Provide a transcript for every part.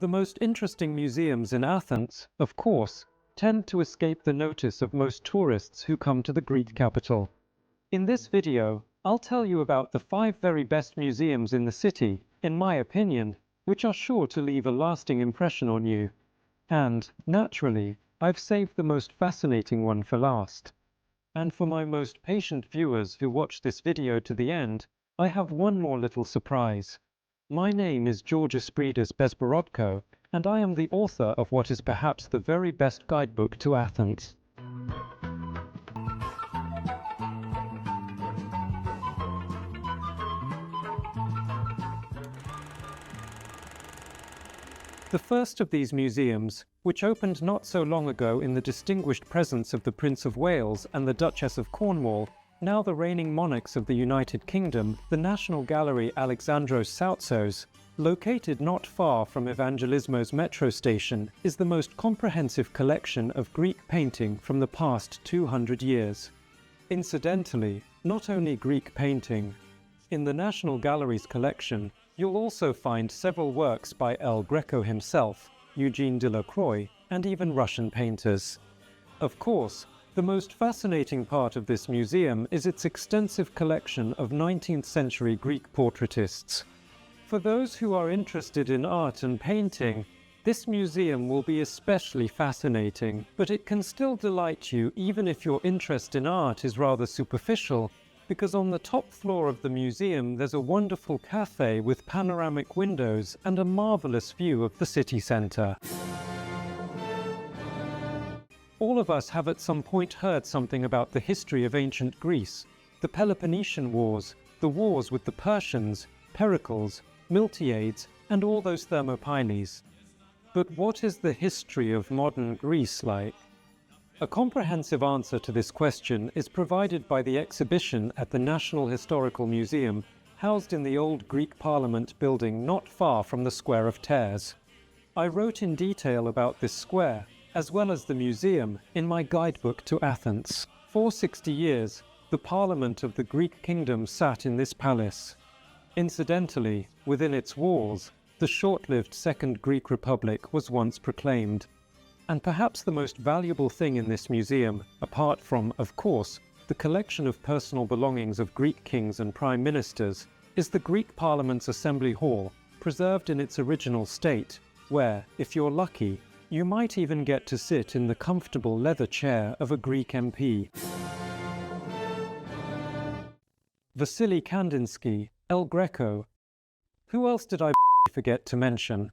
The most interesting museums in Athens, of course, tend to escape the notice of most tourists who come to the Greek capital. In this video, I'll tell you about the 5 very best museums in the city, in my opinion, which are sure to leave a lasting impression on you. And, naturally, I've saved the most fascinating one for last. And for my most patient viewers who watch this video to the end, I have one more little surprise. My name is George Esperidis, and I am the author of what is perhaps the very best guidebook to Athens. The first of these museums, which opened not so long ago in the distinguished presence of the Prince of Wales and the Duchess of Cornwall, now the reigning monarchs of the United Kingdom, the National Gallery Alexandros Soutsos, located not far from Evangelismos metro station, is the most comprehensive collection of Greek painting from the past 200 years. Incidentally, not only Greek painting. In the National Gallery's collection, you'll also find several works by El Greco himself, Eugene Delacroix, and even Russian painters. Of course, the most fascinating part of this museum is its extensive collection of 19th century Greek portraitists. For those who are interested in art and painting, this museum will be especially fascinating, but it can still delight you even if your interest in art is rather superficial, because on the top floor of the museum there's a wonderful cafe with panoramic windows and a marvelous view of the city centre. All of us have at some point heard something about the history of ancient Greece, the Peloponnesian Wars, the wars with the Persians, Pericles, Miltiades, and all those Thermopyles. But what is the history of modern Greece like? A comprehensive answer to this question is provided by the exhibition at the National Historical Museum, housed in the old Greek Parliament building not far from the Square of Tares. I wrote in detail about this square, as well as the museum, in my guidebook to Athens. For 60 years, the Parliament of the Greek Kingdom sat in this palace. Incidentally, within its walls, the short-lived Second Greek Republic was once proclaimed. And perhaps the most valuable thing in this museum, apart from, of course, the collection of personal belongings of Greek kings and prime ministers, is the Greek Parliament's Assembly Hall, preserved in its original state, where, if you're lucky, you might even get to sit in the comfortable leather chair of a Greek MP. Vasily Kandinsky, El Greco. Who else did I forget to mention?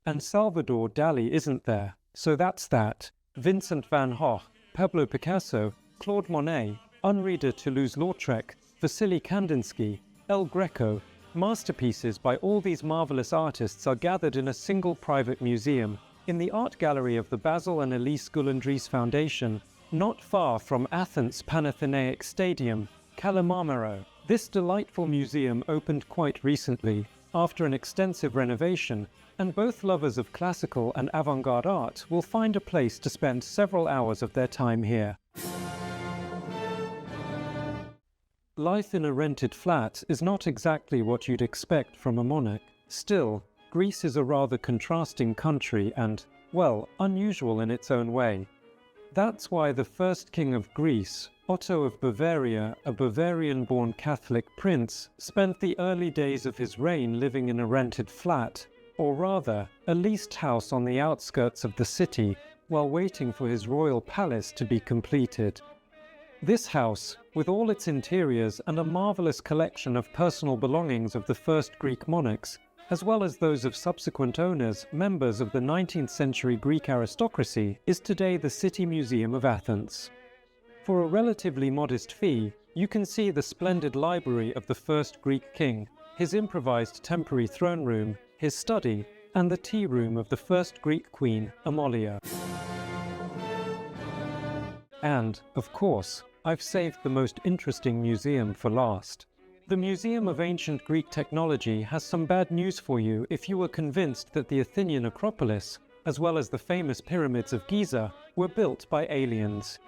And Salvador Dali isn't there, so that's that. Vincent van Gogh, Pablo Picasso, Claude Monet, Henri de Toulouse-Lautrec, Vasily Kandinsky, El Greco. Masterpieces by all these marvelous artists are gathered in a single private museum in the art gallery of the Basil and Elise Goulandris Foundation, not far from Athens' Panathenaic Stadium, Kalamamaro. This delightful museum opened quite recently, after an extensive renovation, and both lovers of classical and avant-garde art will find a place to spend several hours of their time here. Life in a rented flat is not exactly what you'd expect from a monarch. Still, Greece is a rather contrasting country and, well, unusual in its own way. That's why the first king of Greece, Otto of Bavaria, a Bavarian-born Catholic prince, spent the early days of his reign living in a rented flat, or rather, a leased house on the outskirts of the city, while waiting for his royal palace to be completed. This house, with all its interiors and a marvelous collection of personal belongings of the first Greek monarchs, as well as those of subsequent owners, members of the 19th century Greek aristocracy, is today the City Museum of Athens. For a relatively modest fee, you can see the splendid library of the first Greek king, his improvised temporary throne room, his study, and the tea room of the first Greek queen, Amelia. And, of course, I've saved the most interesting museum for last. The Museum of Ancient Greek Technology has some bad news for you if you were convinced that the Athenian Acropolis, as well as the famous pyramids of Giza, were built by aliens.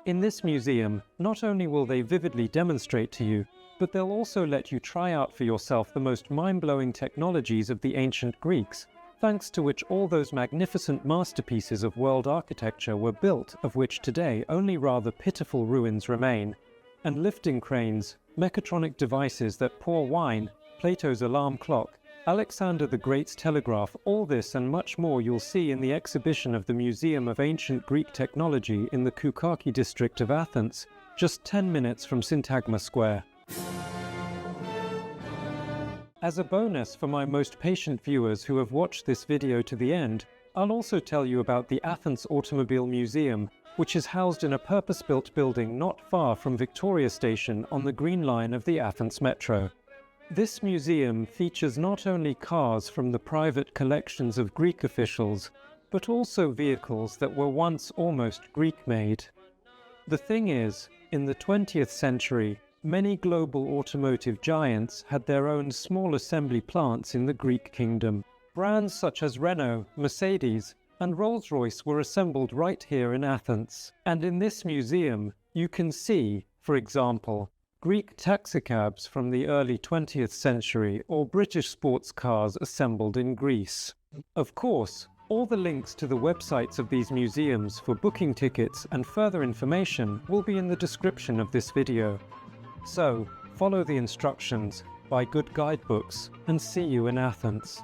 In this museum, not only will they vividly demonstrate to you, but they'll also let you try out for yourself the most mind-blowing technologies of the ancient Greeks, thanks to which all those magnificent masterpieces of world architecture were built, of which today only rather pitiful ruins remain. And lifting cranes, mechatronic devices that pour wine, Plato's alarm clock, Alexander the Great's telegraph, all this and much more you'll see in the exhibition of the Museum of Ancient Greek Technology in the Koukaki district of Athens, just 10 minutes from Syntagma Square. As a bonus for my most patient viewers who have watched this video to the end, I'll also tell you about the Athens Automobile Museum, which is housed in a purpose-built building not far from Victoria Station on the Green Line of the Athens Metro. This museum features not only cars from the private collections of Greek officials, but also vehicles that were once almost Greek-made. The thing is, in the 20th century, many global automotive giants had their own small assembly plants in the Greek kingdom. Brands such as Renault, Mercedes, and Rolls-Royce were assembled right here in Athens. And in this museum, you can see, for example, Greek taxicabs from the early 20th century or British sports cars assembled in Greece. Of course, all the links to the websites of these museums for booking tickets and further information will be in the description of this video. So, follow the instructions, buy good guidebooks, and see you in Athens.